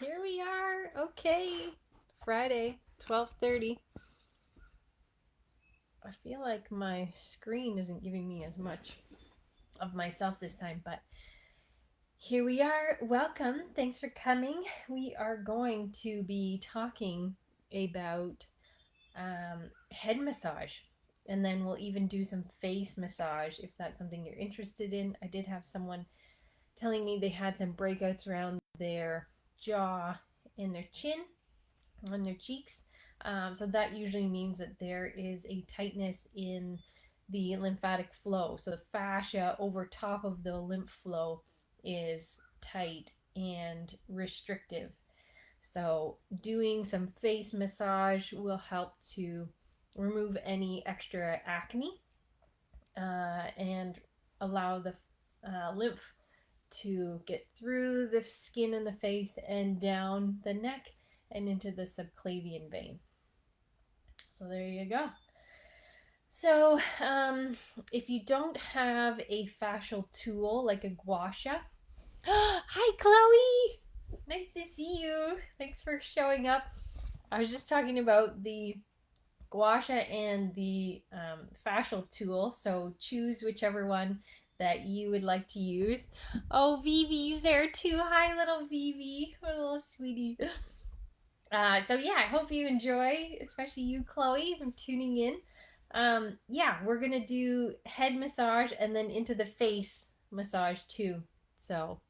Here we are. Okay. Friday, 12:30. I feel like my screen isn't giving me as much of myself this time, but here we are. Welcome. Thanks for coming. We are going to be talking about head massage. And then we'll even do some face massage if that's something you're interested in. I did have someone telling me they had some breakouts around their jaw and their chin on their cheeks. So that usually means that there is a tightness in the lymphatic flow. So the fascia over top of the lymph flow is tight and restrictive. So doing some face massage will help to remove any extra acne and allow the lymph to get through the skin and the face and down the neck and into the subclavian vein. So there you go. So if you don't have a fascial tool like a gua sha, hi Chloe, nice to see you. Thanks for showing up. I was just talking about the gua sha and the fascial tool, so choose whichever one that you would like to use. Oh, Vivi's there too. Hi, little Vivi, what a little sweetie. So yeah, I hope you enjoy, especially you, Chloe, from tuning in. Yeah, we're gonna do head massage and then into the face massage too. So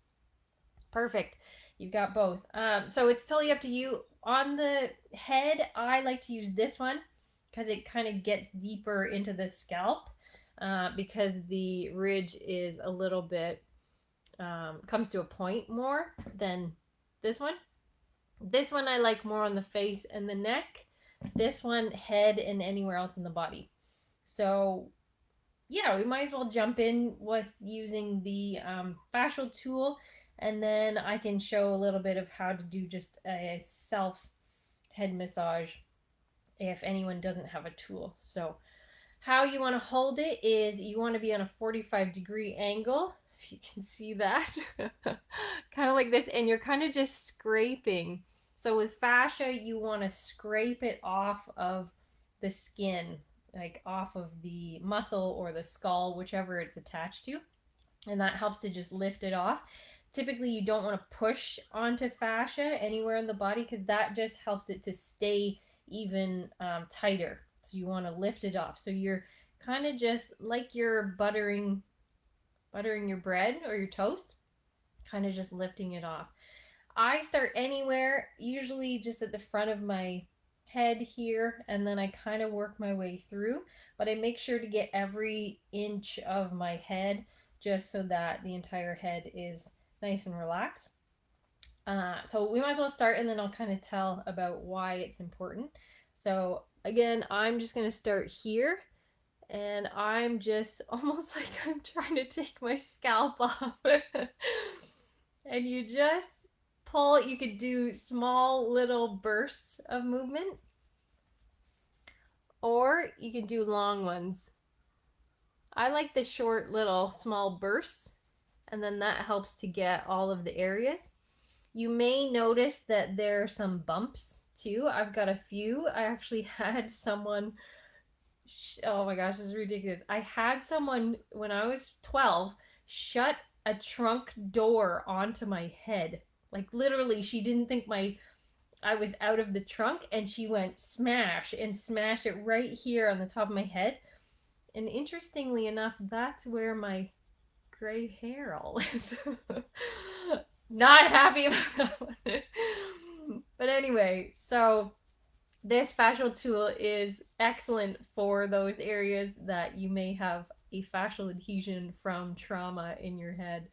perfect. You've got both. So it's totally up to you. On the head, I like to use this one because it kind of gets deeper into the scalp because the ridge is a little bit comes to a point more than this one. This one I like more on the face and the neck. This one, head and anywhere else in the body. So, yeah, we might as well jump in with using the fascial tool, and then I can show a little bit of how to do just a self head massage if anyone doesn't have a tool. So, how you want to hold it is you want to be on a 45-degree angle, if you can see that, kind of like this, and you're kind of just scraping. So with fascia, you want to scrape it off of the skin, like off of the muscle or the skull, whichever it's attached to, and that helps to just lift it off. Typically, you don't want to push onto fascia anywhere in the body because that just helps it to stay even tighter. So you want to lift it off. So you're kind of just like you're buttering your bread or your toast, kind of just lifting it off. I start anywhere, usually just at the front of my head here, and then I kind of work my way through, but I make sure to get every inch of my head just so that the entire head is nice and relaxed. So we might as well start, and then I'll kind of tell about why it's important. So again, I'm just going to start here, and I'm just almost like I'm trying to take my scalp off. And you just pull. You could do small little bursts of movement, or you can do long ones. I like the short little small bursts, and then that helps to get all of the areas. You may notice that there are some bumps too. I've got a few. I actually had someone, oh my gosh, this is ridiculous. I had someone when I was 12 shut a trunk door onto my head. Like literally, she didn't think I was out of the trunk, and she went smash and smash it right here on the top of my head. And interestingly enough, that's where my gray hair all is. Not happy about that one. But anyway, so this fascial tool is excellent for those areas that you may have a fascial adhesion from trauma in your head.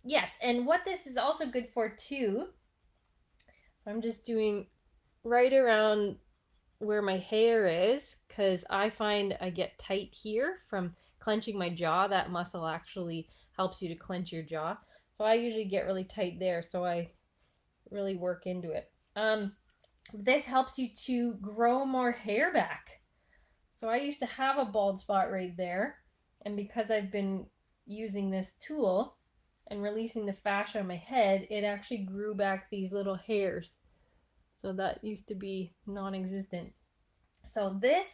Yes, and what this is also good for too, so I'm just doing right around where my hair is because I find I get tight here from clenching my jaw. That muscle actually helps you to clench your jaw. So I usually get really tight there, so I really work into it. This helps you to grow more hair back. So I used to have a bald spot right there, and because I've been using this tool, and releasing the fascia on my head, it actually grew back these little hairs. So that used to be non-existent. So this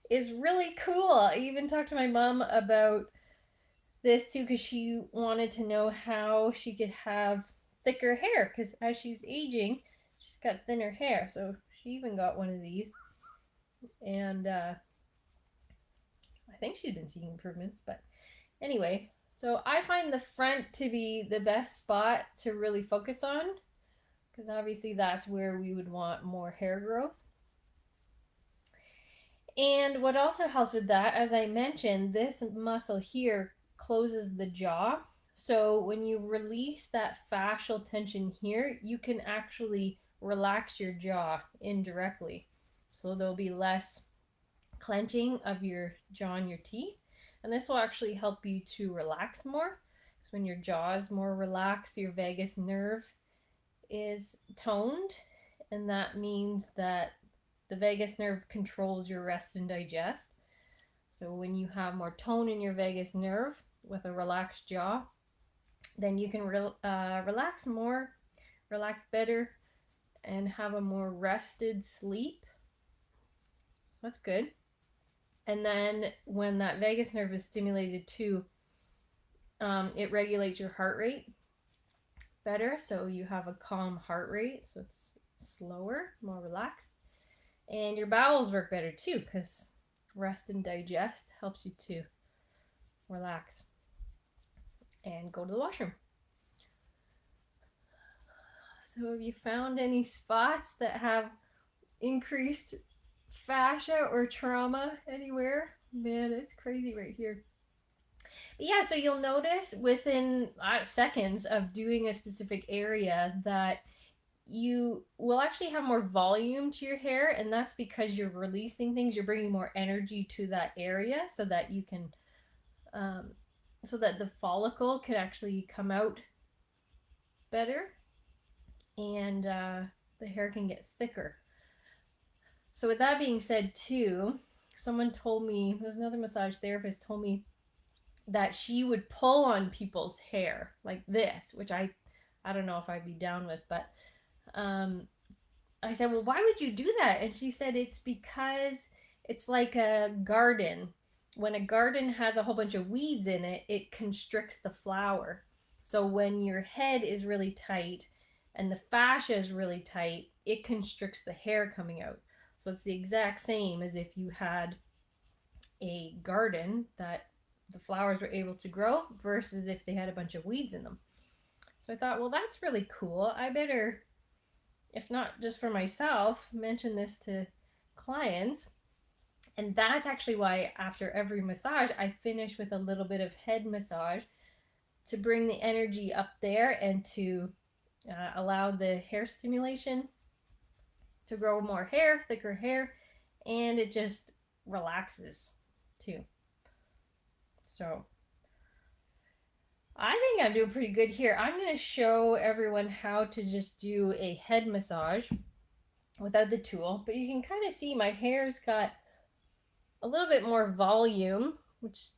is really cool. I even talked to my mom about this too because she wanted to know how she could have thicker hair because as she's aging, she's got thinner hair. So she even got one of these, and I think she's been seeing improvements. But anyway, so I find the front to be the best spot to really focus on because obviously that's where we would want more hair growth. And what also helps with that, as I mentioned, this muscle here closes the jaw. So when you release that fascial tension here, you can actually relax your jaw indirectly. So there'll be less clenching of your jaw and your teeth. And this will actually help you to relax more. So when your jaw is more relaxed, your vagus nerve is toned. And that means that the vagus nerve controls your rest and digest. So when you have more tone in your vagus nerve with a relaxed jaw, then you can relax more, relax better, and have a more rested sleep. So that's good. And then when that vagus nerve is stimulated too, it regulates your heart rate better. So you have a calm heart rate. So it's slower, more relaxed. And your bowels work better too because rest and digest helps you to relax and go to the washroom. So have you found any spots that have increased fascia or trauma anywhere? Man, it's crazy right here. But yeah, so you'll notice within seconds of doing a specific area that you will actually have more volume to your hair, and that's because you're releasing things. You're bringing more energy to that area so that you can so that the follicle can actually come out better, and the hair can get thicker. So with that being said too, someone told me, there's another massage therapist told me that she would pull on people's hair like this, which I don't know if I'd be down with, but I said, well, why would you do that? And she said it's because it's like a garden. When a garden has a whole bunch of weeds in it, it constricts the flower. So when your head is really tight and the fascia is really tight, it constricts the hair coming out. So it's the exact same as if you had a garden that the flowers were able to grow versus if they had a bunch of weeds in them. So I thought, well, that's really cool. I better, if not just for myself, mention this to clients. And that's actually why after every massage, I finish with a little bit of head massage to bring the energy up there and to allow the hair stimulation to grow more hair, thicker hair, and it just relaxes too. So I think I'm doing pretty good here. I'm going to show everyone how to just do a head massage without the tool, but you can kind of see my hair's got a little bit more volume, which is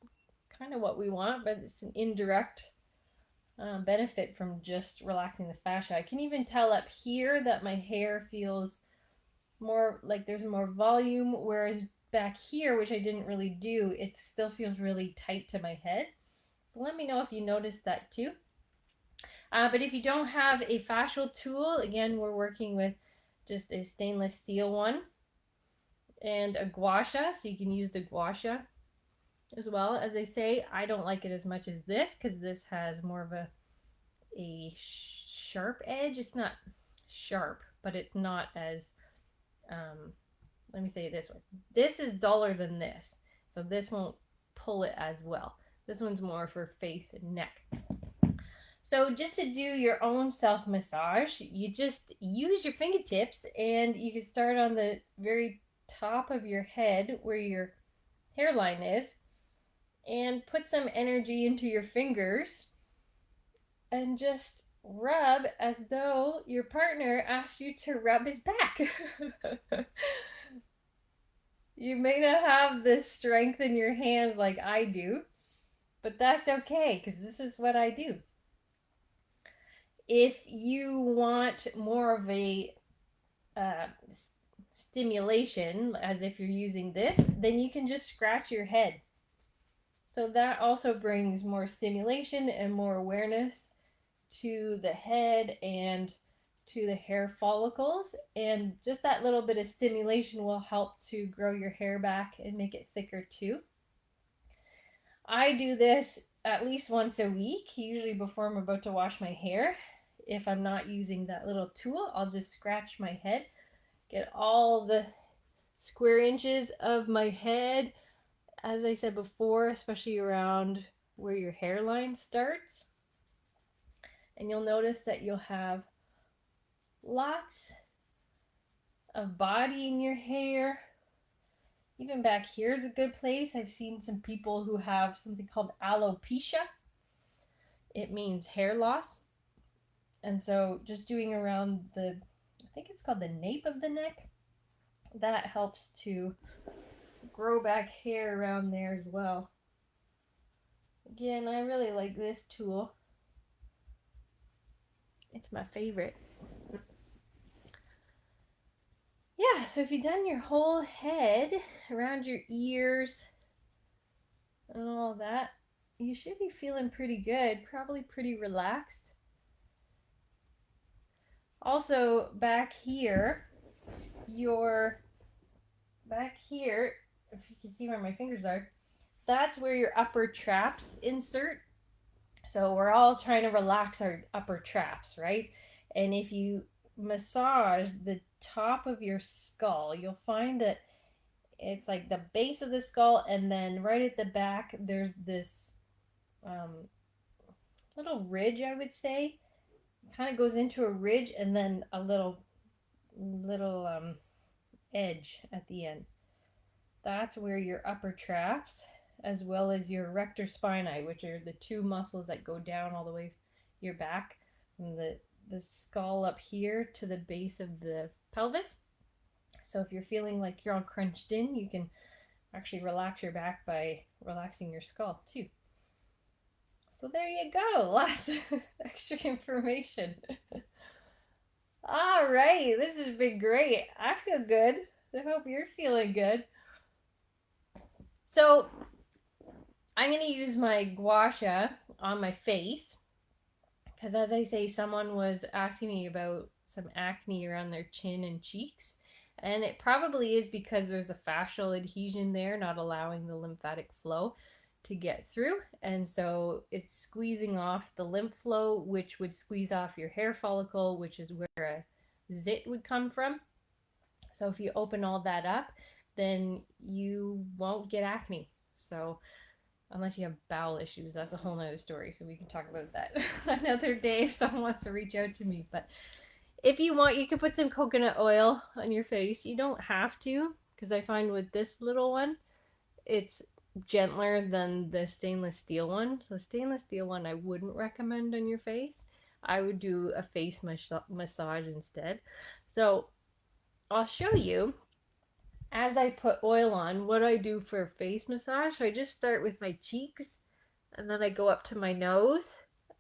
kind of what we want, but it's an indirect benefit from just relaxing the fascia. I can even tell up here that my hair feels more like there's more volume, whereas back here, which I didn't really do, it still feels really tight to my head. So let me know if you noticed that too. But if you don't have a fascial tool, again, we're working with just a stainless steel one and a gua sha, so you can use the gua sha as well. As I say, I don't like it as much as this because this has more of a sharp edge. It's not sharp, but it's not as let me say it this way. This is duller than this, so this won't pull it as well. This one's more for face and neck. So just to do your own self massage, you just use your fingertips, and you can start on the very top of your head where your hairline is, and put some energy into your fingers and just rub as though your partner asked you to rub his back. You may not have the strength in your hands like I do, but that's okay because this is what I do. If you want more of a uh, stimulation, as if you're using this, then you can just scratch your head. So that also brings more stimulation and more awareness to the head and to the hair follicles. And just that little bit of stimulation will help to grow your hair back and make it thicker too. I do this at least once a week, usually before I'm about to wash my hair. If I'm not using that little tool, I'll just scratch my head, get all the square inches of my head, as I said before, especially around where your hairline starts. And you'll notice that you'll have lots of body in your hair. Even back here is a good place. I've seen some people who have something called alopecia. It means hair loss. And so just doing around the, I think it's called the nape of the neck, that helps to grow back hair around there as well. Again, I really like this tool. It's my favorite. Yeah, so if you've done your whole head around your ears and all that, you should be feeling pretty good, probably pretty relaxed. Also, back here, if you can see where my fingers are, that's where your upper traps insert. So we're all trying to relax our upper traps, right? And if you massage the top of your skull, you'll find that it's like the base of the skull, and then right at the back, there's this little ridge, I would say. It kind of goes into a ridge and then a little edge at the end. That's where your upper traps, as well as your rector spinae, which are the two muscles that go down all the way your back from the skull up here to the base of the pelvis. So if you're feeling like you're all crunched in, you can actually relax your back by relaxing your skull too. So there you go, lots of extra information. All right, this has been great. I feel good. I hope you're feeling good. So I'm going to use my gua sha on my face because, as I say, someone was asking me about some acne around their chin and cheeks. And it probably is because there's a fascial adhesion there, not allowing the lymphatic flow to get through. And so it's squeezing off the lymph flow, which would squeeze off your hair follicle, which is where a zit would come from. So if you open all that up, then you won't get acne. So unless you have bowel issues, that's a whole nother story. So we can talk about that another day if someone wants to reach out to me. But if you want, you can put some coconut oil on your face. You don't have to, because I find with this little one, it's gentler than the stainless steel one. So stainless steel one I wouldn't recommend on your face. I would do a face massage instead. So I'll show you as I put oil on what I do for face massage. So I just start with my cheeks, and then I go up to my nose,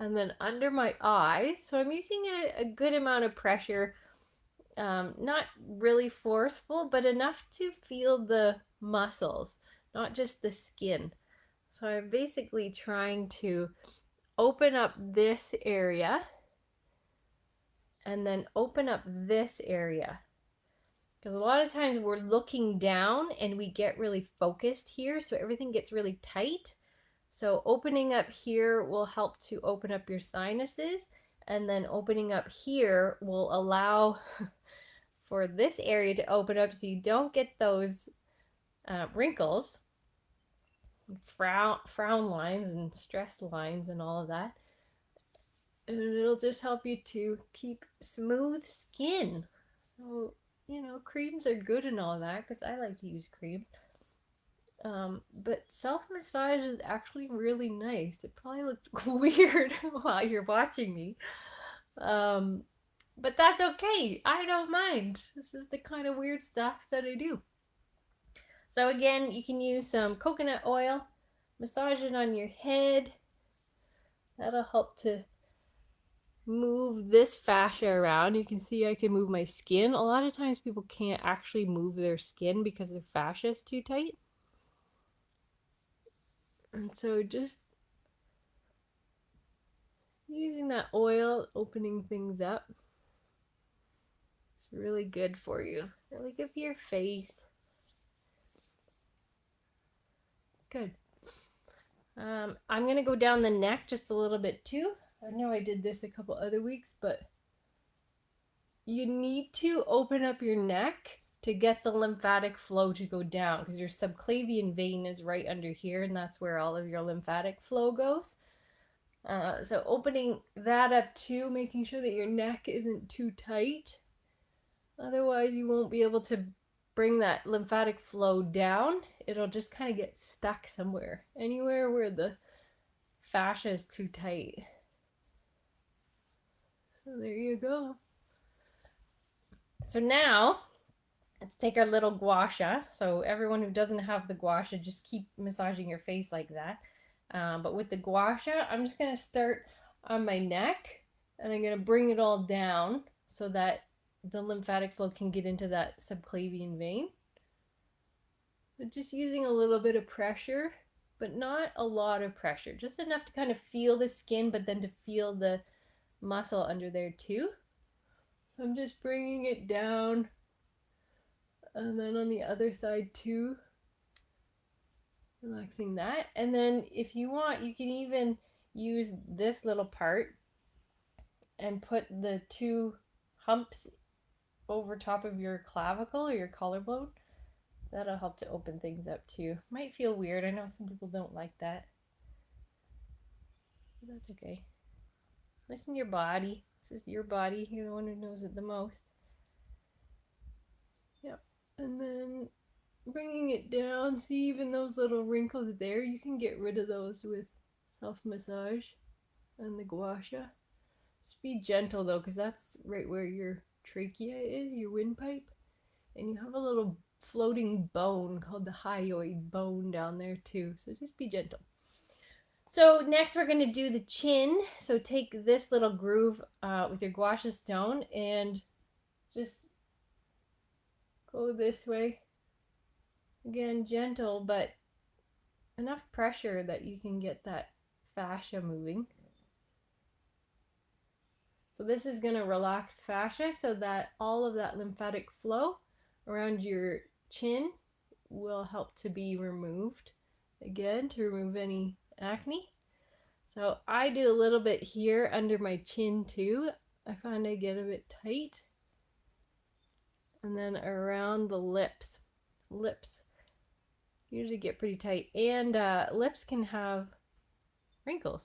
and then under my eyes. So I'm using a good amount of pressure, not really forceful, but enough to feel the muscles, not just the skin. So I'm basically trying to open up this area and then open up this area. Because a lot of times we're looking down and we get really focused here, so everything gets really tight. So opening up here will help to open up your sinuses, and then opening up here will allow for this area to open up so you don't get those wrinkles, frown lines and stress lines and all of that. And it'll just help you to keep smooth skin. So, creams are good and all that, because I like to use cream. But self-massage is actually really nice. It probably looked weird while you're watching me. But that's okay. I don't mind. This is the kind of weird stuff that I do. So again, you can use some coconut oil, massage it on your head. That'll help to move this fascia around. You can see I can move my skin. A lot of times people can't actually move their skin because their fascia is too tight. And so just using that oil, opening things up. It's really good for you. Really good for your face. Good. I'm going to go down the neck just a little bit too. I know I did this a couple other weeks, but you need to open up your neck to get the lymphatic flow to go down, because your subclavian vein is right under here, and that's where all of your lymphatic flow goes. So opening that up too, making sure that your neck isn't too tight. Otherwise, you won't be able to bring that lymphatic flow down. It'll just kind of get stuck somewhere, anywhere where the fascia is too tight. So there you go. So now let's take our little gua sha. So everyone who doesn't have the gua sha, just keep massaging your face like that. But with the gua sha, I'm just going to start on my neck, and I'm going to bring it all down so that the lymphatic flow can get into that subclavian vein. But just using a little bit of pressure, but not a lot of pressure. Just enough to kind of feel the skin, but then to feel the muscle under there too. I'm just bringing it down, and then on the other side too, relaxing that. And then if you want, you can even use this little part and put the two humps over top of your clavicle or your collarbone. That'll help to open things up too. Might feel weird. I know some people don't like that, but that's okay. Listen to your body. This is your body. You're the one who knows it the most. Yep. And then bringing it down. See, even those little wrinkles there, you can get rid of those with self-massage and the gua sha. Just be gentle though, because that's right where your trachea is, your windpipe. And you have a little floating bone called the hyoid bone down there too. So just be gentle. So next we're going to do the chin. So take this little groove with your gua sha stone and just go this way. Again, gentle, but enough pressure that you can get that fascia moving. So this is going to relax fascia so that all of that lymphatic flow around your chin will help to be removed. Again, to remove any acne. So I do a little bit here under my chin too. I find I get a bit tight. And then around the lips. Lips usually get pretty tight. And lips can have wrinkles,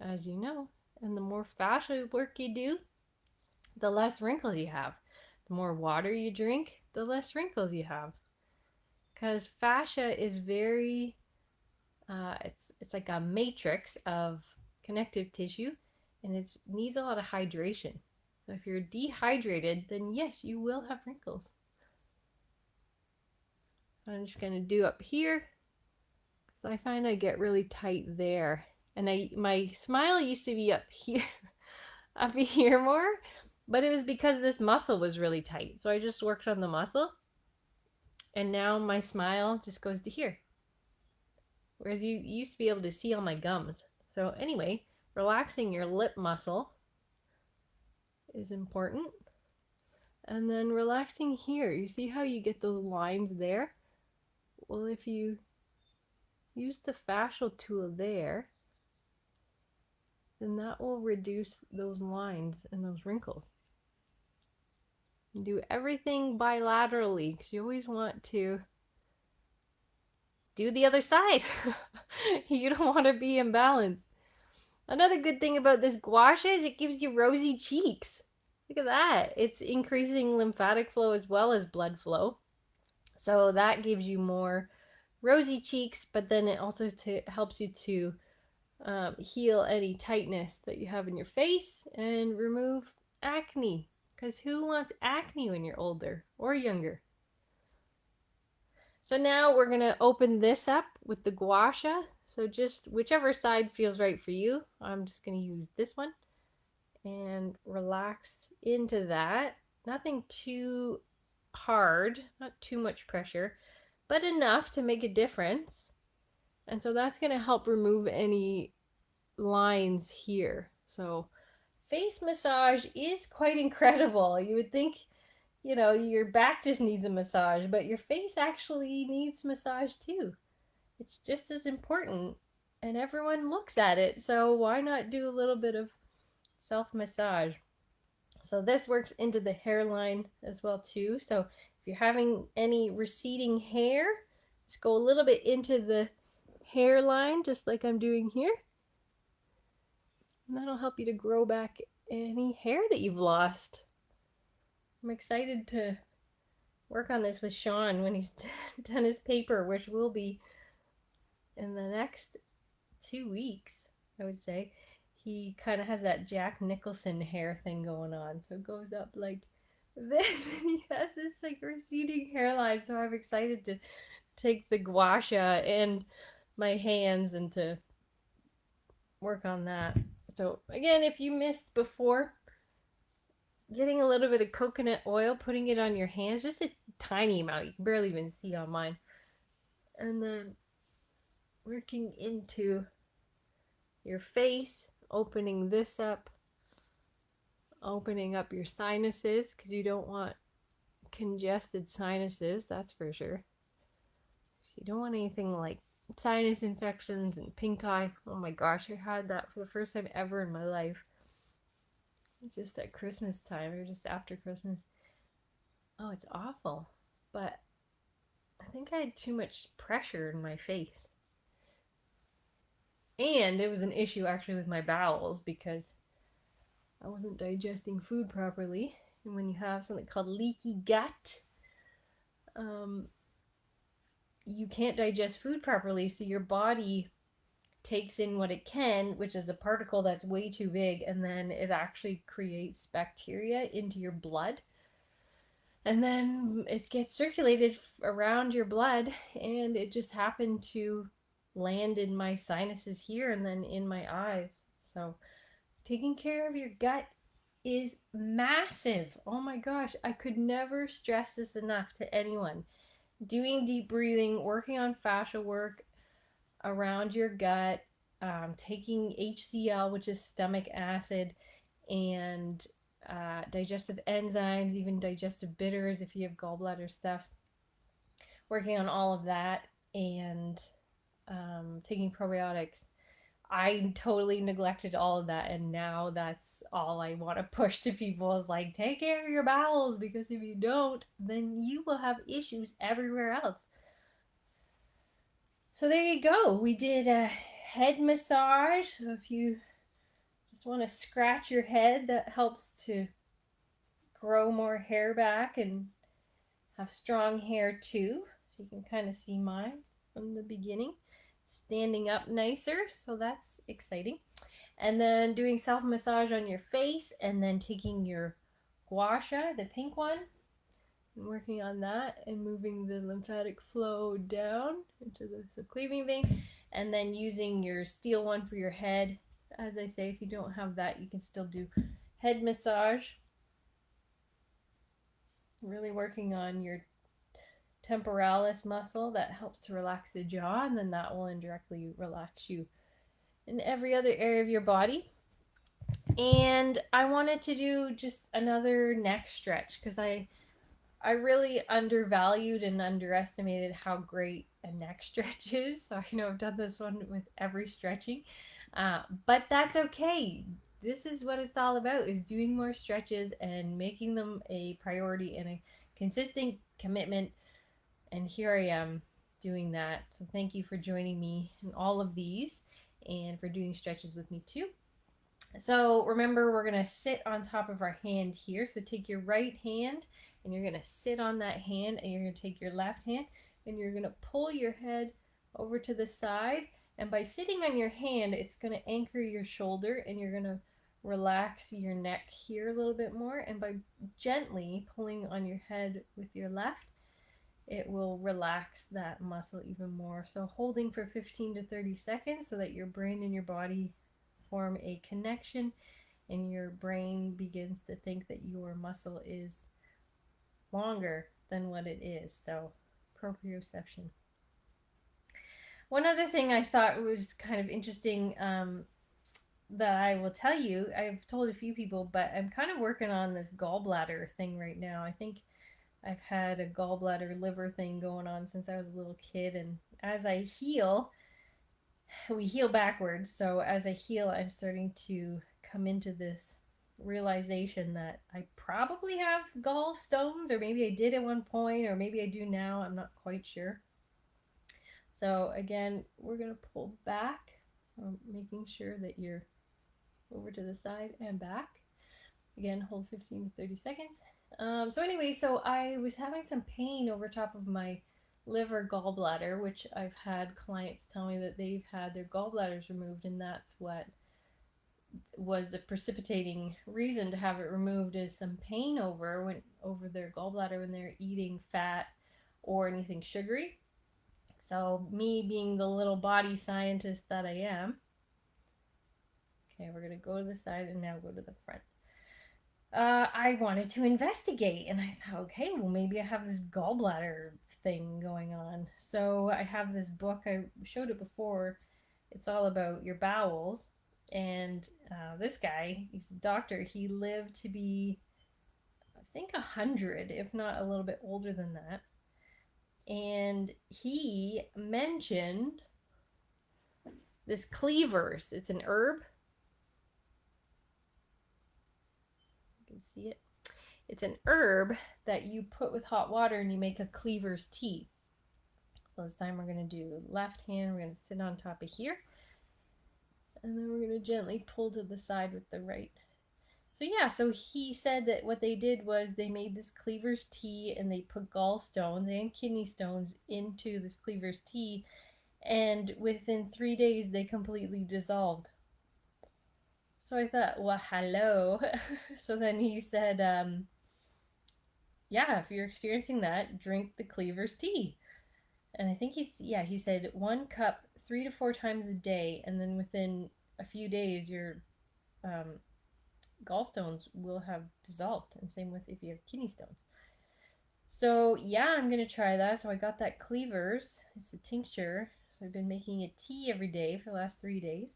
as you know. And the more fascia work you do, the less wrinkles you have. The more water you drink, the less wrinkles you have. Because fascia is very, it's like a matrix of connective tissue, and it needs a lot of hydration. So if you're dehydrated, then yes, you will have wrinkles. I'm just going to do up here, because I find I get really tight there. And my smile used to be up here, up here more, but it was because this muscle was really tight. So I just worked on the muscle, and now my smile just goes to here. Whereas you used to be able to see all my gums. So anyway, relaxing your lip muscle is important. And then relaxing here. You see how you get those lines there? Well, if you use the fascial tool there, then that will reduce those lines and those wrinkles. And do everything bilaterally, because you always want to do the other side. You don't want to be imbalanced. Another good thing about this gua sha is it gives you rosy cheeks. Look at that. It's increasing lymphatic flow as well as blood flow. So that gives you more rosy cheeks, but then it also helps you to heal any tightness that you have in your face and remove acne. Because who wants acne when you're older or younger? So now we're going to open this up with the gua sha. So just whichever side feels right for you. I'm just going to use this one. and relax into that. Nothing too hard, not too much pressure, but enough to make a difference. And so that's going to help remove any lines here. So face massage is quite incredible. You would think, your back just needs a massage, but your face actually needs massage too. It's just as important, and everyone looks at it. So why not do a little bit of self massage? So this works into the hairline as well too. So if you're having any receding hair, just go a little bit into the hairline, just like I'm doing here. And that'll help you to grow back any hair that you've lost. I'm excited to work on this with Sean when he's done his paper, which will be in the next 2 weeks, I would say. He kind of has that Jack Nicholson hair thing going on. So it goes up like this, and he has this like receding hairline. So I'm excited to take the gua sha and my hands and to work on that. So again, if you missed before, getting a little bit of coconut oil, putting it on your hands, just a tiny amount. You can barely even see on mine. And then working into your face, opening this up, opening up your sinuses, because you don't want congested sinuses, that's for sure. You don't want anything like sinus infections and pink eye. Oh my gosh, I had that for the first time ever in my life. Just at Christmas time, or just after Christmas. Oh, it's awful. But I think I had too much pressure in my face. And it was an issue actually with my bowels because I wasn't digesting food properly. And when you have something called leaky gut, you can't digest food properly, so your body takes in what it can, which is a particle that's way too big, and then it actually creates bacteria into your blood. And then it gets circulated around your blood, and it just happened to land in my sinuses here and then in my eyes. So taking care of your gut is massive. Oh my gosh, I could never stress this enough to anyone. Doing deep breathing, working on fascia work around your gut, taking HCl, which is stomach acid, and digestive enzymes, even digestive bitters if you have gallbladder stuff. Working on all of that and taking probiotics. I totally neglected all of that, and now that's all I want to push to people is like, take care of your bowels, because if you don't, then you will have issues everywhere else. So there you go. We did a head massage. So if you just want to scratch your head, that helps to grow more hair back and have strong hair too. So you can kind of see mine from the beginning. Standing up nicer, so that's exciting. And then doing self massage on your face, and then taking your gua sha, the pink one, and working on that and moving the lymphatic flow down into the subclavian vein, and then using your steel one for your head. As I say, if you don't have that, you can still do head massage. Really working on your temporalis muscle that helps to relax the jaw, and then that will indirectly relax you in every other area of your body. And I wanted to do just another neck stretch because I really undervalued and underestimated how great a neck stretch is. So I know I've done this one with every stretching, but that's okay. This is what it's all about, is doing more stretches and making them a priority and a consistent commitment. And here I am doing that. So thank you for joining me in all of these and for doing stretches with me too. So remember, we're going to sit on top of our hand here. So take your right hand and you're going to sit on that hand, and you're going to take your left hand and you're going to pull your head over to the side. And by sitting on your hand, it's going to anchor your shoulder, and you're going to relax your neck here a little bit more. And by gently pulling on your head with your left, it will relax that muscle even more. So holding for 15 to 30 seconds so that your brain and your body form a connection, and your brain begins to think that your muscle is longer than what it is. So, proprioception. One other thing I thought was kind of interesting, that I will tell you, I've told a few people, but I'm kind of working on this gallbladder thing right now. I think I've had a gallbladder liver thing going on since I was a little kid, and as I heal, we heal backwards. So as I heal, I'm starting to come into this realization that I probably have gallstones, or maybe I did at one point, or maybe I do now. I'm not quite sure. So again, we're going to pull back. So making sure that you're over to the side and back. Again, hold 15 to 30 seconds. So anyway, so I was having some pain over top of my liver gallbladder, which I've had clients tell me that they've had their gallbladders removed, and that's what was the precipitating reason to have it removed, is some pain over their gallbladder when they're eating fat or anything sugary. So me being the little body scientist that I am, okay, we're gonna go to the side and now go to the front. I wanted to investigate, and I thought, okay, well, maybe I have this gallbladder thing going on. So I have this book, I showed it before. It's all about your bowels. And this guy, he's a doctor, he lived to be, I think, 100, if not a little bit older than that. And he mentioned this cleavers. It's an herb. You can see it. It's an herb that you put with hot water and you make a cleaver's tea. So this time we're going to do left hand. We're going to sit on top of here. And then we're going to gently pull to the side with the right. So yeah, so he said that what they did was they made this cleaver's tea and they put gallstones and kidney stones into this cleaver's tea. And within 3 days, they completely dissolved. So I thought, well, hello. So then he said, yeah, if you're experiencing that, drink the cleaver's tea. And I think he said 1 cup 3 to 4 times a day, and then within a few days, your um, gallstones will have dissolved. And same with if you have kidney stones. So yeah, I'm gonna try that. So I got that cleavers. It's a tincture. So I've been making a tea every day for the last 3 days.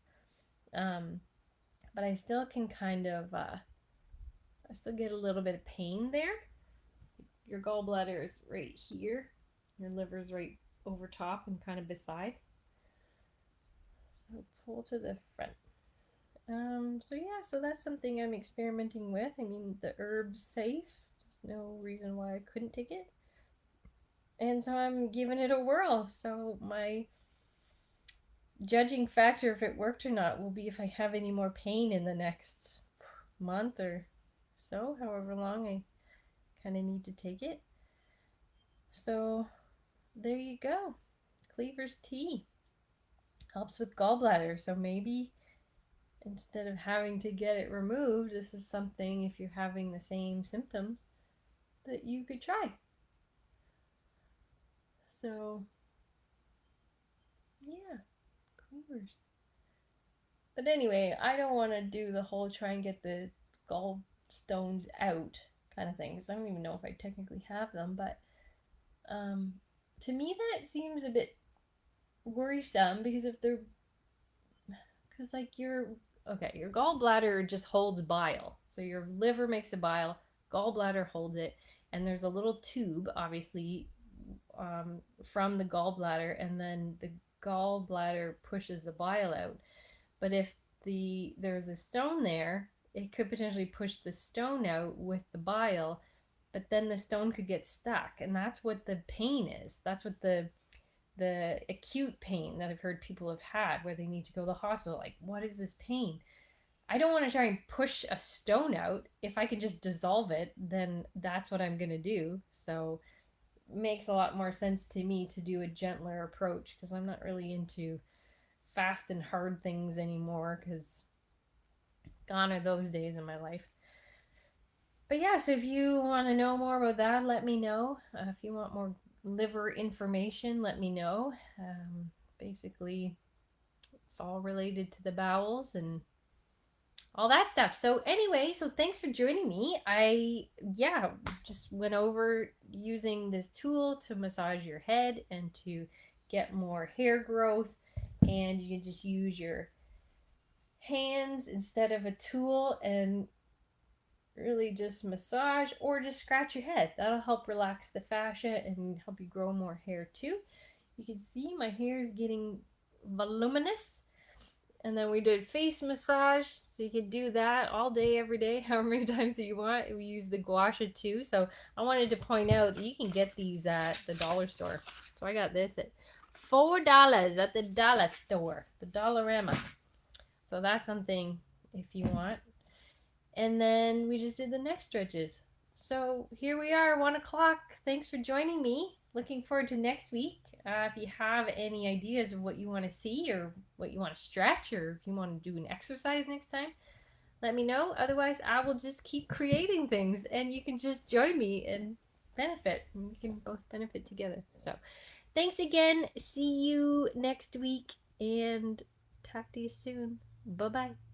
But I still can kind of, I still get a little bit of pain there. Your gallbladder is right here. Your liver's right over top and kind of beside. So pull to the front. So yeah, so that's something I'm experimenting with. I mean, the herb's safe. There's no reason why I couldn't take it. And so I'm giving it a whirl. So my judging factor if it worked or not will be if I have any more pain in the next month or so, however long I kind of need to take it. So there you go. Cleaver's tea helps with gallbladder. So maybe instead of having to get it removed, this is something, if you're having the same symptoms, that you could try. So yeah, cleavers. But anyway, I don't want to do the whole try and get the gallstones out kind of thing, because I don't even know if I technically have them. But to me, that seems a bit worrisome, because if they're, because like your gallbladder just holds bile. So your liver makes a bile, gallbladder holds it, and there's a little tube, obviously, from the gallbladder, and then the gallbladder pushes the bile out. But if there's a stone there, it could potentially push the stone out with the bile, but then the stone could get stuck, and that's what the pain is. That's what the acute pain that I've heard people have had, where they need to go to the hospital. Like, what is this pain? I don't want to try and push a stone out. If I can just dissolve it, then that's what I'm going to do. So it makes a lot more sense to me to do a gentler approach, because I'm not really into fast and hard things anymore, because gone are those days in my life. But yeah, so if you want to know more about that, let me know. If you want more liver information, let me know. Basically, it's all related to the bowels, and all that stuff. So anyway, so thanks for joining me. I just went over using this tool to massage your head and to get more hair growth, and you can just use your hands instead of a tool and really just massage or just scratch your head. That'll help relax the fascia and help you grow more hair too. You can see my hair is getting voluminous. And then we did face massage. So you can do that all day, every day, however many times that you want. We use the gua sha too. So I wanted to point out that you can get these at the dollar store. So I got this at $4 at the dollar store, the Dollarama. So that's something if you want. And then we just did the neck stretches. So here we are, 1 o'clock. Thanks for joining me. Looking forward to next week. If you have any ideas of what you want to see or what you want to stretch, or if you want to do an exercise next time, let me know. Otherwise, I will just keep creating things and you can just join me and benefit. We can both benefit together. So thanks again. See you next week and talk to you soon. Bye-bye.